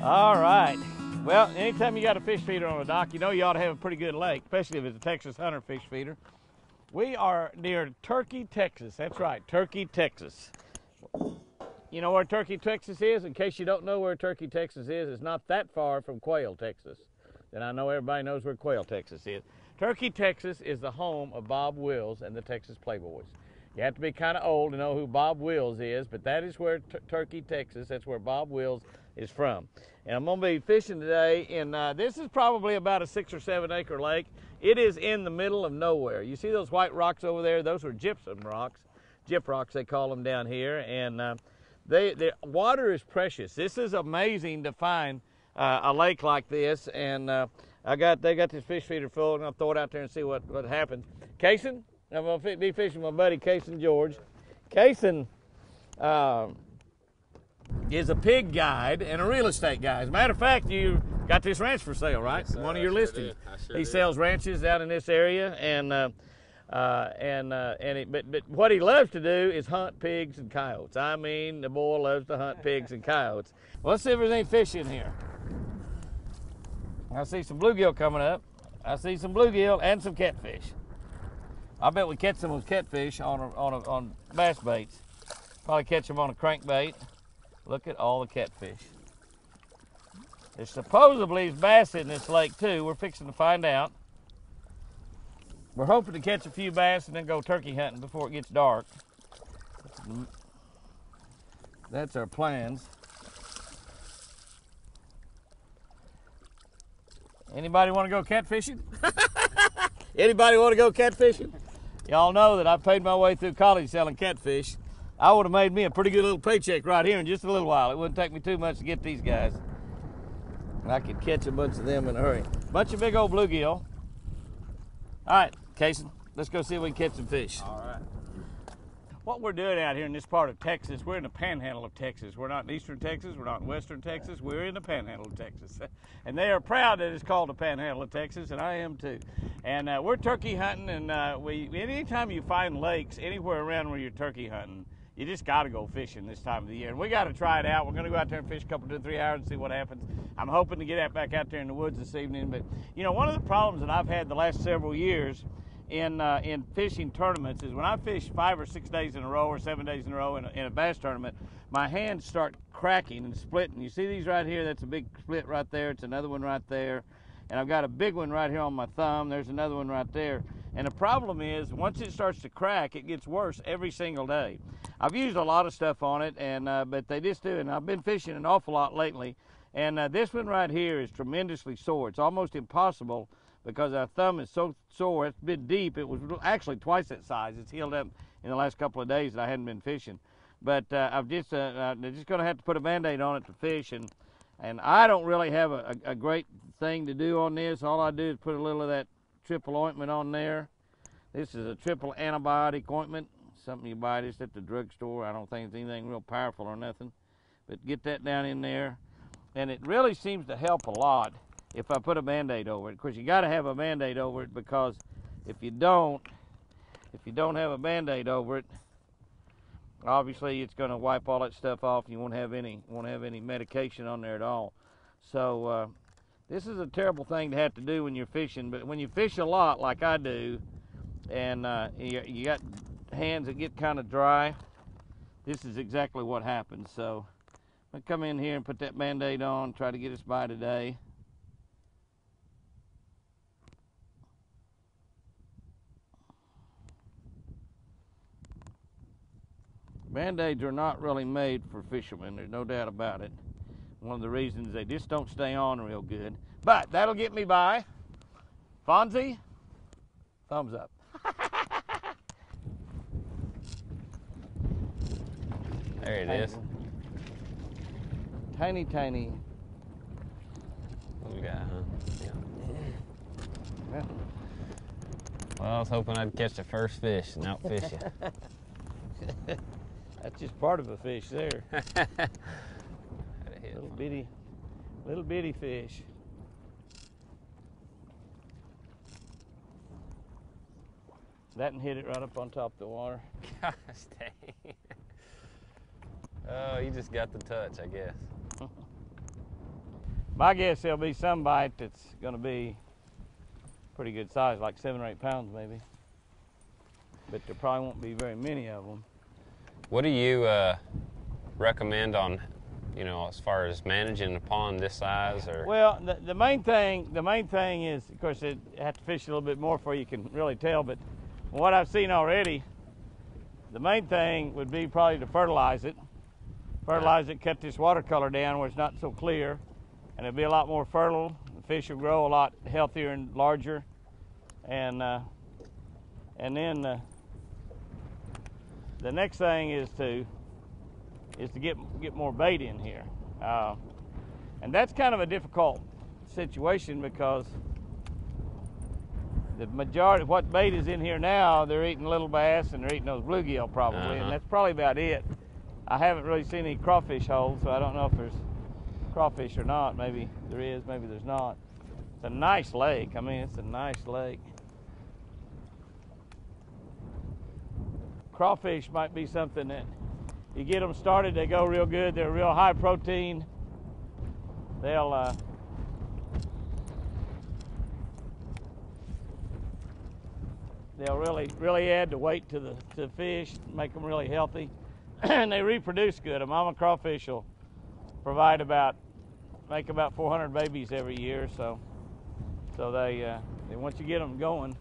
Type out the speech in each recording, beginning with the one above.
All right. Well, anytime you got a fish feeder on a dock, you know you ought to have a pretty good lake, especially if it's a Texas Hunter fish feeder. We are near Turkey, Texas. That's right, Turkey, Texas. You know where Turkey, Texas is? In case you don't know where Turkey, Texas is, it's not that far from Quail, Texas. And I know everybody knows where Quail, Texas is. Turkey, Texas is the home of Bob Wills and the Texas Playboys. You have to be kind of old to know who Bob Wills is, but that is where Turkey, Texas, that's where Bob Wills is from. And I'm going to be fishing today, and this is probably about a 6 or 7 acre lake. It is in the middle of nowhere. You see those white rocks over there? Those are gypsum rocks. Gyp rocks, they call them down here. And the water is precious. This is amazing to find a lake like this. And they got this fish feeder full, and I'll throw it out there and see what happens. Kaysen, I'm going to be fishing with my buddy Kaysen George. Kaysen is a pig guide and a real estate guy. As a matter of fact, you got this ranch for sale, right? Yes, one of your listings. Sure he sells ranches out in this area, and but what he loves to do is hunt pigs and coyotes. I mean, the boy loves to hunt pigs and coyotes. Well, let's see if there's any fish in here. I see some bluegill coming up. I see some bluegill and some catfish. I bet we catch some of those catfish on bass baits. Probably catch them on a crankbait. Look at all the catfish. There's supposedly bass in this lake too. We're fixing to find out. We're hoping to catch a few bass and then go turkey hunting before it gets dark. That's our plans. Anybody want to go catfishing? Anybody want to go catfishing? Y'all know that I paid my way through college selling catfish. I would have made me a pretty good little paycheck right here in just a little while. It wouldn't take me too much to get these guys. And I could catch a bunch of them in a hurry. Bunch of big old bluegill. All right, Kaysen, let's go see if we can catch some fish. All right. What we're doing out here in this part of Texas, we're in the panhandle of Texas. We're not in eastern Texas, we're not in western Texas, we're in the panhandle of Texas. And they are proud that it's called the panhandle of Texas, and I am too. And we're turkey hunting, and anytime you find lakes anywhere around where you're turkey hunting, you just got to go fishing this time of the year. And we got to try it out. We're going to go out there and fish a couple, 2 or 3 hours and see what happens. I'm hoping to get back out there in the woods this evening. But, you know, one of the problems that I've had the last several years in fishing tournaments is when I fish 5 or 6 days in a row or 7 days in a row in a bass tournament, my hands start cracking and splitting. You see these right here? That's a big split right there. It's another one right there. And I've got a big one right here on my thumb. There's another one right there. And the problem is, once it starts to crack, it gets worse every single day. I've used a lot of stuff on it, and but they just do. And I've been fishing an awful lot lately. And this one right here is tremendously sore. It's almost impossible because our thumb is so sore. It's been deep. It was actually twice that size. It's healed up in the last couple of days that I hadn't been fishing. But I'm just going to have to put a Band-Aid on it to fish. And I don't really have a great thing to do on this. All I do is put a little of that triple ointment on there. This is a triple antibiotic ointment. Something you buy just at the drugstore. I don't think it's anything real powerful or nothing. But get that down in there. And it really seems to help a lot if I put a Band-Aid over it. Of course, you got to have a Band-Aid over it, because if you don't have a Band-Aid over it, obviously it's going to wipe all that stuff off. You won't have any medication on there at all. So this is a terrible thing to have to do when you're fishing. But when you fish a lot like I do, and you got hands that get kind of dry, this is exactly what happens. So I'm going to come in here and put that Band-Aid on, try to get us by today. Band-Aids are not really made for fishermen, there's no doubt about it. One of the reasons they just don't stay on real good. But that'll get me by. Fonzie, thumbs up. There it is. Tiny, tiny. Little guy, huh? Yeah. Well, Well, I was hoping I'd catch the first fish and outfish you. that's just part of a fish there. Little bitty fish. That and hit it right up on top of the water. Gosh dang. Oh, you just got the touch, I guess. My guess there'll be some bite that's going to be pretty good size, like 7 or 8 pounds maybe. But there probably won't be very many of them. What do you recommend on, you know, as far as managing a pond this size? Or well, the main thing is, of course, you have to fish a little bit more before you can really tell. But from what I've seen already, the main thing would be probably to fertilize it. Fertilize it, cut this watercolor down where it's not so clear, and it'll be a lot more fertile. The fish will grow a lot healthier and larger, and then the next thing is to get more bait in here, and that's kind of a difficult situation because the majority of what bait is in here now, they're eating little bass and they're eating those bluegill probably, and that's probably about it. I haven't really seen any crawfish holes, so I don't know if there's crawfish or not. Maybe there is, maybe there's not. It's a nice lake. I mean, it's a nice lake. Crawfish might be something that you get them started, they go real good. They're real high protein. They'll really add the weight to the fish, make them really healthy. And they reproduce good. A mama crawfish will make about 400 babies every year. So they once you get them going.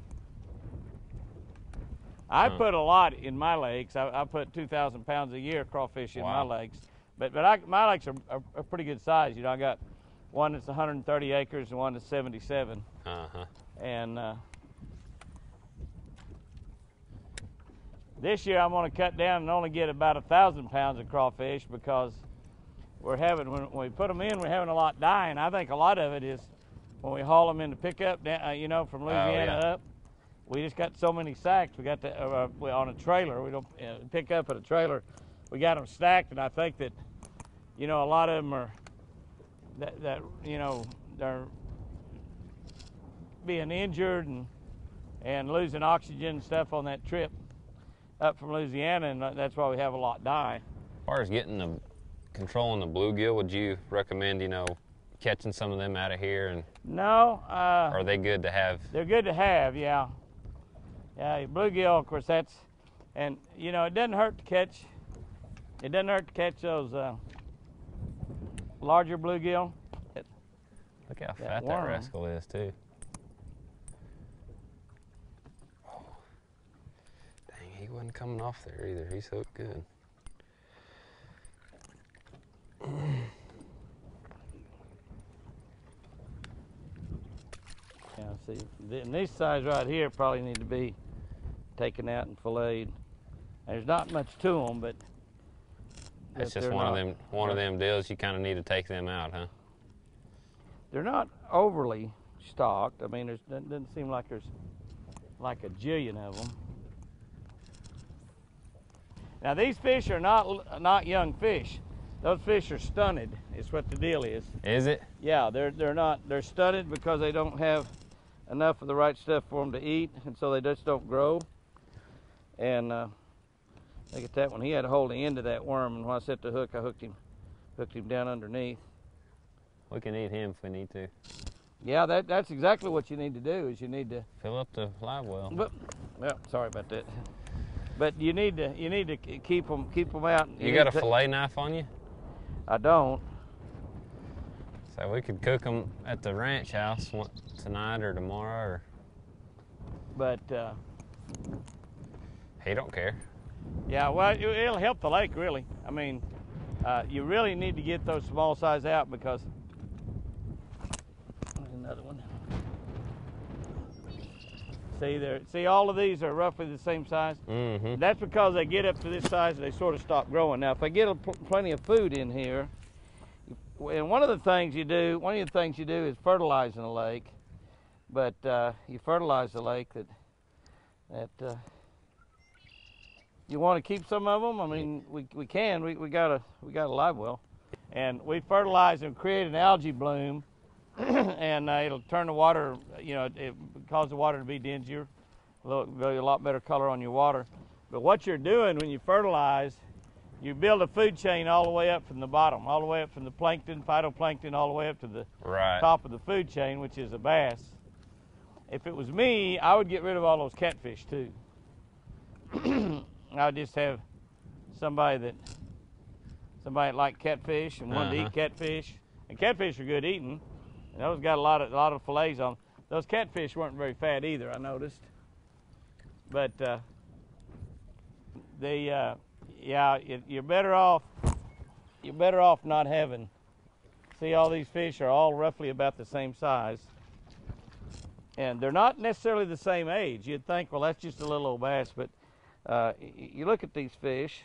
I put a lot in my lakes. I put 2,000 pounds a year crawfish in my lakes. But my lakes are pretty good size. You know, I got one that's 130 acres and one that's 77. And this year I'm going to cut down and only get about 1,000 pounds of crawfish because when we put them in, we're having a lot dying. I think a lot of it is when we haul them in the pickup, you know, from Louisiana up. We just got so many sacks. We got on a trailer. We don't pick up at a trailer. We got them stacked, and I think that, you know, a lot of them are that you know, they're being injured and losing oxygen and stuff on that trip up from Louisiana, and that's why we have a lot die. As far as controlling the bluegill, would you recommend, you know, catching some of them out of here? And no. Are they good to have? They're good to have, yeah. Yeah, bluegill, of course, and you know, it doesn't hurt to catch those larger bluegill. Look how fat that rascal is, too. Oh. Dang, he wasn't coming off there either. He's hooked good. Yeah, see, and these size right here probably need to be taken out and filleted. There's not much to them, but it's just one of them deals. You kind of need to take them out, huh? They're not overly stocked. I mean, doesn't seem like there's like a jillion of them. Now these fish are not young fish. Those fish are stunted. Is what the deal is. Is it? Yeah, they're stunted because they don't have enough of the right stuff for them to eat, and so they just don't grow. And look at that one. He had a hold of the end of that worm, and when I set the hook, I hooked him down underneath. We can eat him if we need to. Yeah, that's exactly what you need to do. Is you need to fill up the live well. Well, sorry about that. But you need to keep them out. You got a fillet knife on you? I don't. So we could cook them at the ranch house tonight or tomorrow, or. But he don't care. Yeah, well, it'll help the lake really. I mean, you really need to get those small size out because. There's another one. See, all of these are roughly the same size. Mm-hmm. That's because they get up to this size and they sort of stop growing. Now, if I get plenty of food in here, and one of the things you do is fertilizing the lake. But you fertilize the lake that you want to keep some of them. I mean, we can. We got a live well, and we fertilize and create an algae bloom. And it'll turn the water, you know, it cause the water to be dingier, a lot better color on your water. But what you're doing when you fertilize You build a food chain all the way up from the bottom, all the way up from the plankton, phytoplankton, all the way up to the top of the food chain, which is a bass. If it was me, I would get rid of all those catfish too. I would just have somebody that liked catfish and wanted to eat catfish. And catfish are good eating. And those got a lot of fillets on. Those catfish weren't very fat either, I noticed. But yeah, you're better off not having. See, all these fish are all roughly about the same size, and they're not necessarily the same age. You'd think, well, that's just a little old bass, but you look at these fish.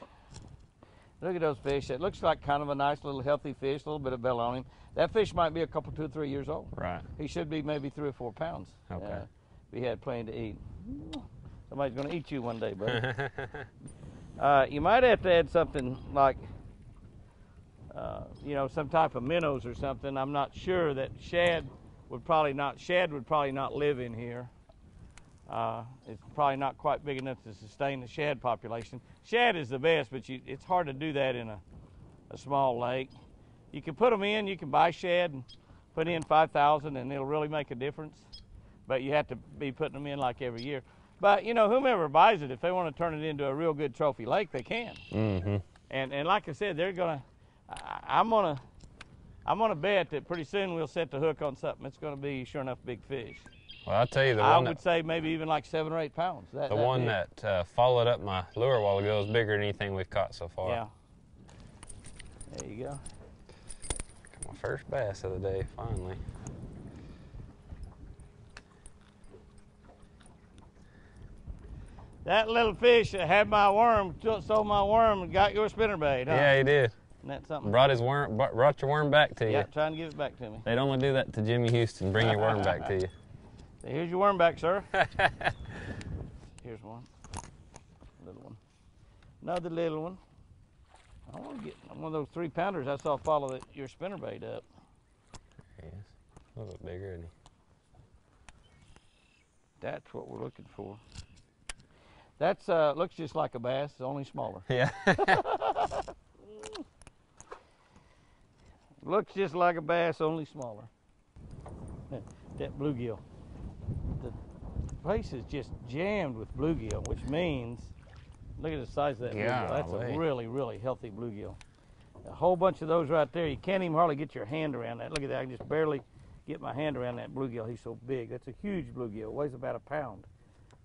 Look at those fish. It looks like kind of a nice little healthy fish, a little bit of belly on him. That fish might be a couple, 2 or 3 years old. Right. He should be maybe 3 or 4 pounds. Okay. If he had plenty to eat. Somebody's going to eat you one day, buddy. You might have to add something like, you know, some type of minnows or something. I'm not sure that shad would probably not live in here. It's probably not quite big enough to sustain the shad population. Shad is the best, but it's hard to do that in a small lake. You can put them in, you can buy shad and put in 5,000 and it'll really make a difference. But you have to be putting them in like every year. But you know, whomever buys it, if they want to turn it into a real good trophy lake, they can. Mm-hmm. And like I said, I'm gonna bet that pretty soon we'll set the hook on something. It's gonna be sure enough big fish. Well, I'll tell you, I would say maybe even like 7 or 8 pounds. The one that followed up my lure a while ago is bigger than anything we've caught so far. Yeah. There you go. My first bass of the day, finally. That little fish that had my worm, stole my worm, and got your spinnerbait, huh? Yeah, he did. Isn't that something? Brought your worm back to you. Yeah, trying to give it back to me. They'd only do that to Jimmy Houston, bring your worm back to you. Here's your worm back, sir. Here's one. Little one. Another little one. I want to get one of those 3-pounders I saw follow your spinnerbait up. There he is. A little bit bigger, isn't he? That's what we're looking for. That's looks just like a bass, only smaller. Yeah. Looks just like a bass, only smaller. That bluegill. The place is just jammed with bluegill, which means, look at the size of that bluegill. That's a really, really healthy bluegill. A whole bunch of those right there. You can't even hardly get your hand around that. Look at that. I can just barely get my hand around that bluegill. He's so big. That's a huge bluegill. It weighs about 1 pound.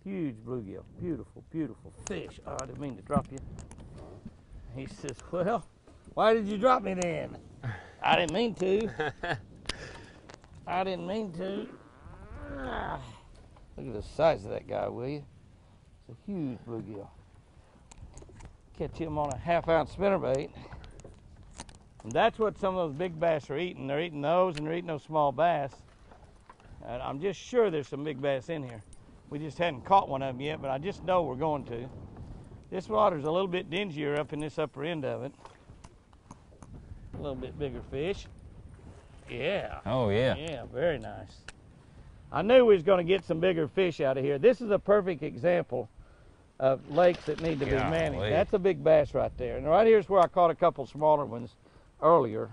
Huge bluegill. Beautiful, beautiful fish. Oh, I didn't mean to drop you. He says, well, why did you drop me then? I didn't mean to. I didn't mean to. Look at the size of that guy, will you? It's a huge bluegill. Catch him on a 1/2-ounce spinnerbait. And that's what some of those big bass are eating. They're eating those and they're eating those small bass. And I'm just sure there's some big bass in here. We just hadn't caught one of them yet, but I just know we're going to. This water's a little bit dingier up in this upper end of it. A little bit bigger fish. Yeah. Oh, yeah. Yeah, very nice. I knew we was going to get some bigger fish out of here. This is a perfect example of lakes that need to be managed. That's a big bass right there. And right here's where I caught a couple smaller ones earlier.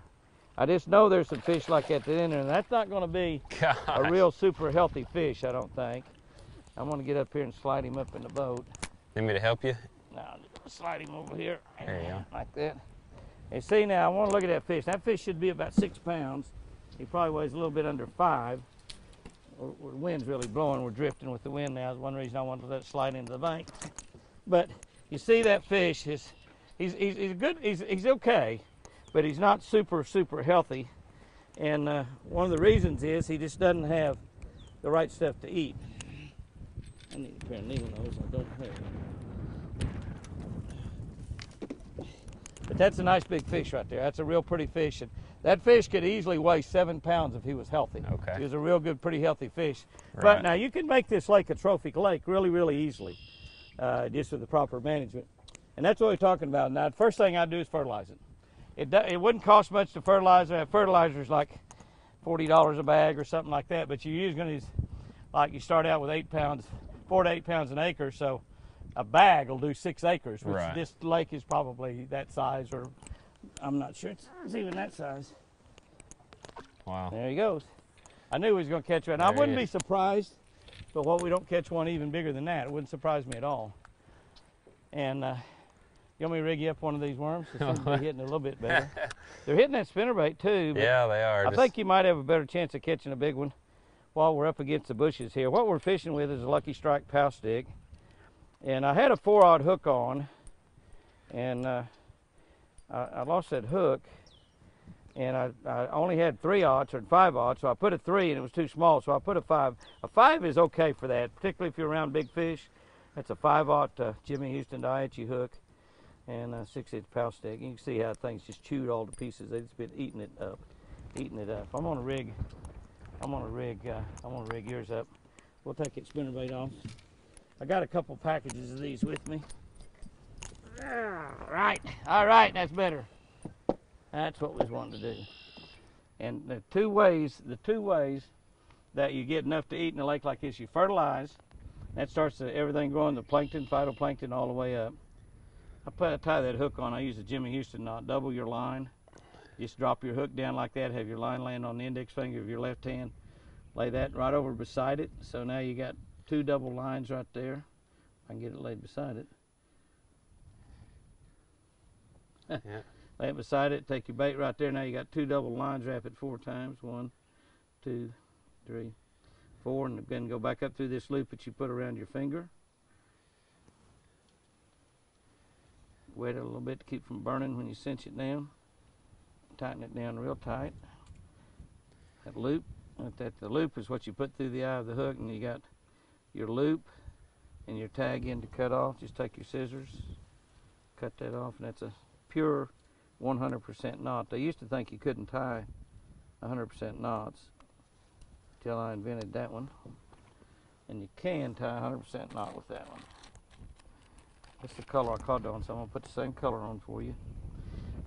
I just know there's some fish like that in there, and that's not going to be a real super healthy fish, I don't think. I'm going to get up here and slide him up in the boat. Need me to help you? No, slide him over here. There you go. Like that. And see now, I want to look at that fish. That fish should be about 6 pounds. He probably weighs a little bit under 5. The wind's really blowing. We're drifting with the wind now. That's one reason I wanted to let it slide into the bank. But you see that fish, he's good, he's okay, but he's not super healthy. And one of the reasons is he just doesn't have the right stuff to eat. I need a pair of needle nose. I don't have one. But that's a nice big fish right there. That's a real pretty fish. And that fish could easily weigh 7 pounds if he was healthy. Okay. He was a real good, pretty healthy fish. Right. But now you can make this lake a trophy lake really easily, just with the proper management. And that's what we're talking about. Now, the first thing I do is fertilize it. It wouldn't cost much to fertilize. Fertilizer's like $40 a bag or something like that. But you're usually going to, like, you start out with 8 pounds, 4 to 8 pounds an acre. So a bag will do 6 acres, which Right. this lake is probably that size, or I'm not sure it's even that size. Wow. There he goes. I knew he was going to catch one. I There he wouldn't be is. surprised, but what we don't catch one even bigger than that. It wouldn't surprise me at all. And you want me to rig you up one of these worms? They seem to be hitting a little bit better. They're hitting that spinnerbait too. But Yeah, they are. I think you might have a better chance of catching a big one while we're up against the bushes here. What we're fishing with is a Lucky Strike pow stick. And I had a 4-aught hook on, and I lost that hook. And I only had 3-aughts or 5-aughts, so I put a 3 and it was too small, so I put a 5. A 5 is okay for that, particularly if you're around big fish. That's a 5-aught Jimmy Houston Daiichi hook and a 6-inch pow stick. You can see how things just chewed all to pieces. They've just been eating it up. I'm gonna rig yours up. We'll take that spinnerbait off. I got a couple packages of these with me. All right, that's better. That's what we was wanting to do. And the two ways that you get enough to eat in a lake like this, you fertilize. That starts everything growing, the plankton, phytoplankton, all the way up. I tie that hook on. I use a Jimmy Houston knot. Double your line. Just drop your hook down like that. Have your line land on the index finger of your left hand. Lay that right over beside it. So now you got 2 double lines right there. I can get it laid beside it. Yeah. Lay it beside it. Take your bait right there. Now you got 2 double lines. Wrap it 4 times. 1, 2, 3, 4, and then go back up through this loop that you put around your finger. Wet it a little bit to keep from burning when you cinch it down. Tighten it down real tight. That loop, the loop is what you put through the eye of the hook, and you got your loop and your tag end to cut off. Just take your scissors, cut that off, and that's a pure 100% knot. They used to think you couldn't tie 100% knots till I invented that one. And you can tie 100% knot with that one. That's the color I caught on, so I'm going to put the same color on for you.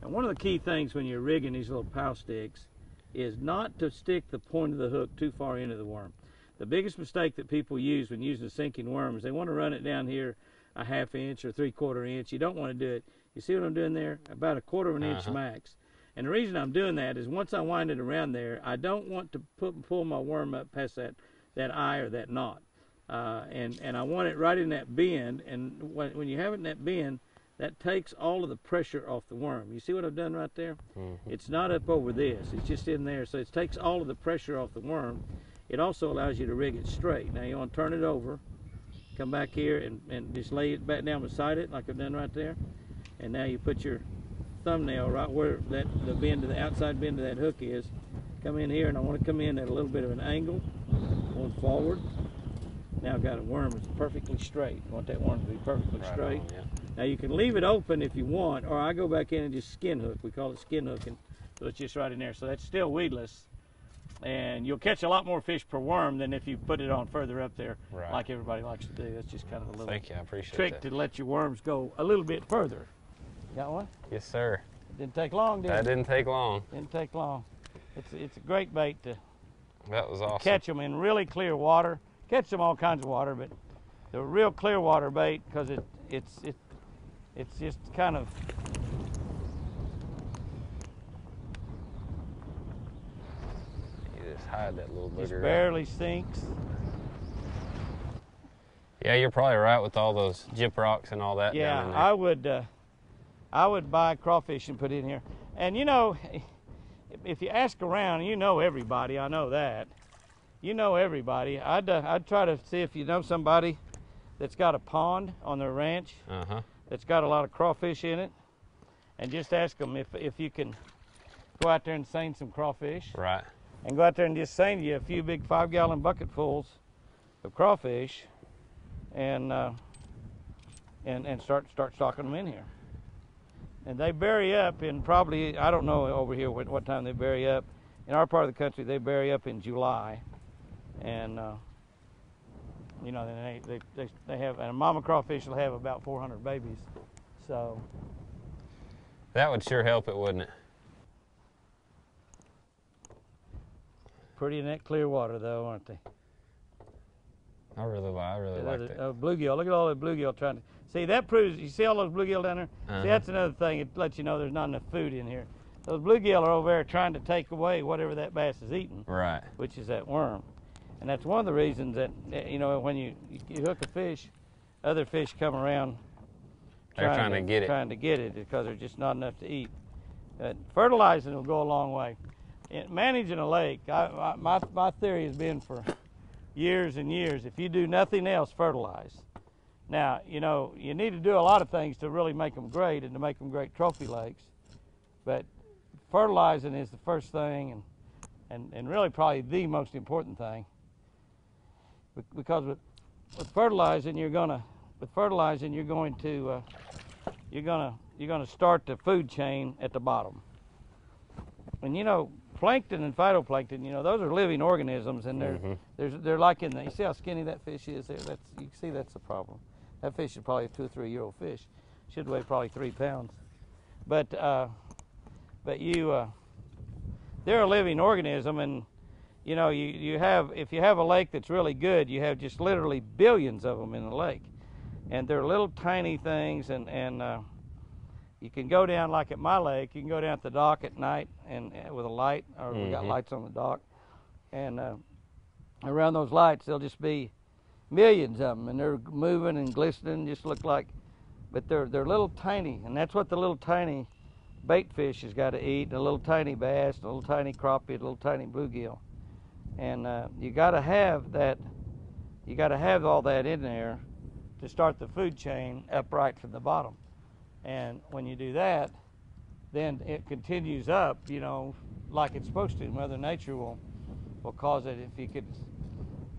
And one of the key things when you're rigging these little pow sticks is not to stick the point of the hook too far into the worm. The biggest mistake that people use when using a sinking worm is they want to run it down here a 1/2 inch or 3/4 inch. You don't want to do it. You see what I'm doing there? About a 1/4 inch max. And the reason I'm doing that is once I wind it around there, I don't want to pull my worm up past that eye or that knot. And I want it right in that bend, and when you have it in that bend, that takes all of the pressure off the worm. You see what I've done right there? Mm-hmm. It's not up over this, it's just in there, so it takes all of the pressure off the worm. It also allows you to rig it straight. Now you want to turn it over, come back here and just lay it back down beside it like I've done right there, and now you put your thumbnail right where the outside bend of that hook is. Come in here, and I want to come in at a little bit of an angle, going forward. Now I've got a worm that's perfectly straight. I want that worm to be perfectly straight. On, yeah. Now you can leave it open if you want, or I go back in and just skin hook. We call it skin hooking, so it's just right in there. So that's still weedless, and you'll catch a lot more fish per worm than if you put it on further up there, like everybody likes to do. That's just kind of a little I appreciate trick to let your worms go a little bit further. Got one? Yes, sir. It didn't take long, did it? That didn't take long. Didn't take long. It's a great bait to That was awesome. catch them in really clear water. Catch them all kinds of water, but the real clear water bait, because it's just kind of You just hide that little just booger. barely sinks. Yeah, you're probably right with all those gyp rocks and all that. Yeah, down in there. I would buy crawfish and put in here. And you know, if you ask around, you know everybody. I know that. You know everybody. I'd try to see if you know somebody that's got a pond on their ranch that's got a lot of crawfish in it, and just ask them if you can go out there and seine some crawfish. Right. And go out there and just seine you a few big 5-gallon bucketfuls of crawfish, and start stocking them in here. And they bury up in probably, I don't know over here what time they bury up. In our part of the country, they bury up in July. And you know, then they have, and a mama crawfish will have about 400 babies. So that would sure help it, wouldn't it? Pretty in that clear water, though, aren't they? I really like it. Bluegill. Look at all the bluegill trying to. See, that proves, you see all those bluegill down there? See, that's another thing. It lets you know there's not enough food in here. Those bluegill are over there trying to take away whatever that bass is eating. Right. Which is that worm. And that's one of the reasons that, you know, when you hook a fish, other fish come around trying to get it because there's just not enough to eat. Fertilizing will go a long way. Managing a lake, my theory has been for years and years, if you do nothing else, fertilize. Now, you know, you need to do a lot of things to really make them great and to make them great trophy lakes. But fertilizing is the first thing and really probably the most important thing. Because with fertilizing, you're going to start the food chain at the bottom. And you know, plankton and phytoplankton, you know, those are living organisms, and they're like in the, you see how skinny that fish is there? You can see that's the problem. That fish is probably a 2 or 3 year old fish. Should weigh probably 3 pounds. But they're a living organism, and you know, if you have a lake that's really good, you have just literally billions of them in the lake. And they're little tiny things, and you can go down, like at my lake, you can go down at the dock at night and with a light, or we got lights on the dock, and around those lights there'll just be millions of them, and they're moving and glistening, just look like, but they're little tiny, and that's what the little tiny bait fish has got to eat, a little tiny bass, a little tiny crappie, a little tiny bluegill, and you got to have that, you got to have all that in there to start the food chain upright from the bottom. And when you do that, then it continues up, you know, like it's supposed to. Mother Nature will cause it, if you could,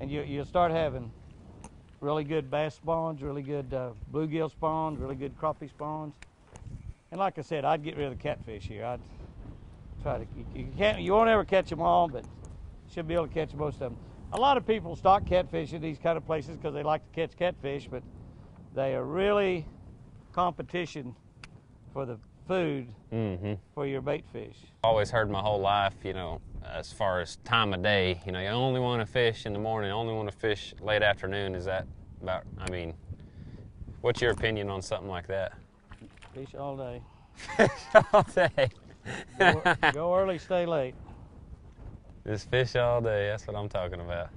and you'll start having really good bass spawns, really good bluegill spawns, really good crappie spawns. And like I said, I'd get rid of the catfish here. I'd try to, you won't ever catch them all, but you should be able to catch most of them. A lot of people stock catfish in these kind of places because they like to catch catfish, but they are really competition for the food for your bait fish. Always heard my whole life, you know, as far as time of day, you know, you only want to fish in the morning, only want to fish late afternoon. Is that about, I mean, what's your opinion on something like that? Fish all day. Fish all day. Go early, stay late. Just fish all day, that's what I'm talking about.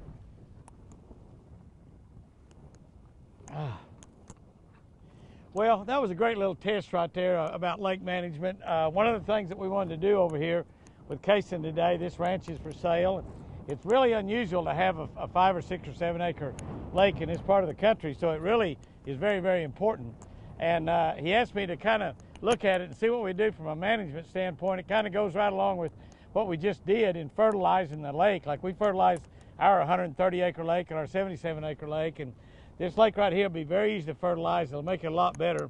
Well, that was a great little test right there about lake management. One of the things that we wanted to do over here with Kason today, this ranch is for sale. It's really unusual to have a 5 or 6 or 7 acre lake in this part of the country, so it really is very, very important. And he asked me to kind of look at it and see what we do from a management standpoint. It kind of goes right along with what we just did in fertilizing the lake. Like we fertilized our 130 acre lake and our 77 acre lake, and this lake right here will be very easy to fertilize. It'll make it a lot better.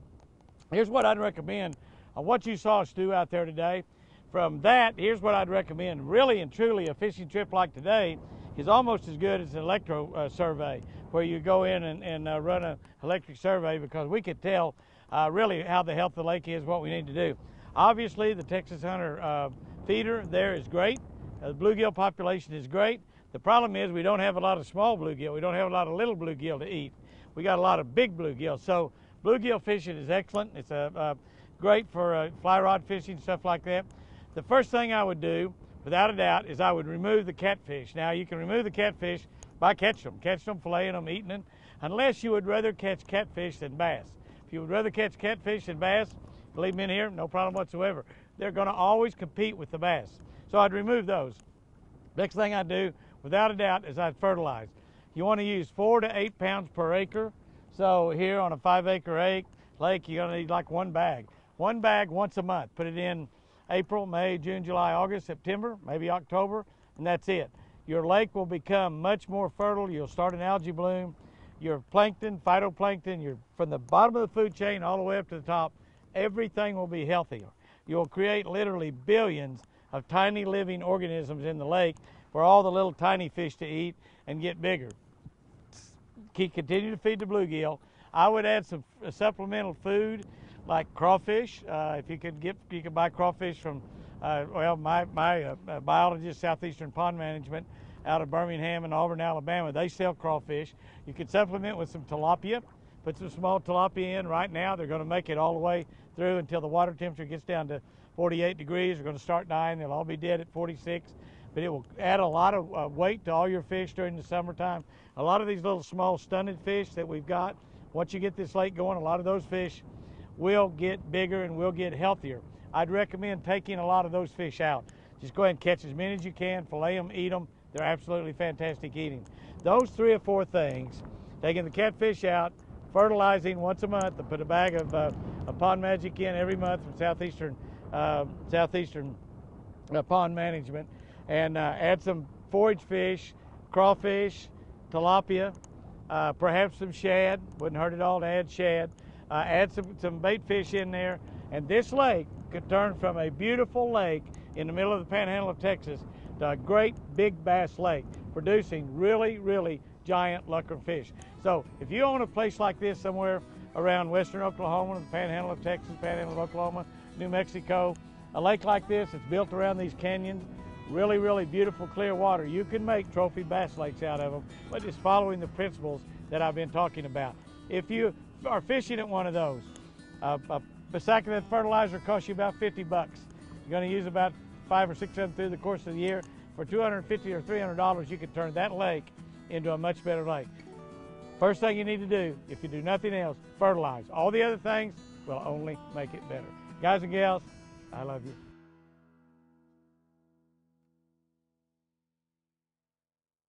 Here's what I'd recommend on what you saw us do out there today. From that, here's what I'd recommend. Really and truly, a fishing trip like today is almost as good as an electro survey, where you go in and run an electric survey, because we could tell really how the health of the lake is, what we need to do. Obviously, the Texas Hunter feeder there is great. The bluegill population is great. The problem is we don't have a lot of small bluegill. We don't have a lot of little bluegill to eat. We got a lot of big bluegill. So bluegill fishing is excellent. It's great for fly rod fishing, stuff like that. The first thing I would do, without a doubt, is I would remove the catfish. Now, you can remove the catfish by catching them, filleting them, eating them, unless you would rather catch catfish than bass. If you would rather catch catfish than bass, leave them in here, no problem whatsoever. They're going to always compete with the bass. So I'd remove those. Next thing I do, without a doubt, is I'd fertilize. You want to use 4 to 8 pounds per acre. So here on a 5 acre lake, you're going to need like 1 bag. 1 bag once a month. Put it in April, May, June, July, August, September, maybe October, and that's it. Your lake will become much more fertile. You'll start an algae bloom. Your plankton, phytoplankton, from the bottom of the food chain all the way up to the top, everything will be healthier. You'll create literally billions of tiny living organisms in the lake for all the little tiny fish to eat and get bigger. Continue to feed the bluegill. I would add some supplemental food like crawfish. If you could buy crawfish from, well, my biologist, Southeastern Pond Management, out of Birmingham and Auburn, Alabama, they sell crawfish. You could supplement with some tilapia. put some small tilapia in. Right now, they're going to make it all the way through until the water temperature gets down to 48 degrees. They're going to start dying. They'll all be dead at 46. But it will add a lot of weight to all your fish during the summertime. A lot of these little small stunted fish that we've got, once you get this lake going, a lot of those fish will get bigger and will get healthier. I'd recommend taking a lot of those fish out. Just go ahead and catch as many as you can, fillet them, eat them. They're absolutely fantastic eating. Those 3 or 4 things, taking the catfish out, fertilizing once a month, to put a bag of Pond Magic in every month from Southeastern Pond Management, and add some forage fish, crawfish, tilapia, perhaps some shad. Wouldn't hurt at all to add shad. Add some bait fish in there, and this lake could turn from a beautiful lake in the middle of the panhandle of Texas to a great big bass lake, producing really, really giant luckerfish fish. So if you own a place like this somewhere around western Oklahoma, the panhandle of Texas, panhandle of Oklahoma, New Mexico, a lake like this, it's built around these canyons, really, really beautiful clear water. You can make trophy bass lakes out of them, but just following the principles that I've been talking about. If you are fishing at one of those, a sack of that fertilizer costs you about 50 bucks. You're going to use about 5 or 6 of them through the course of the year. For $250 or $300, you can turn that lake into a much better lake. First thing you need to do, if you do nothing else, fertilize. All the other things will only make it better. Guys and gals, I love you.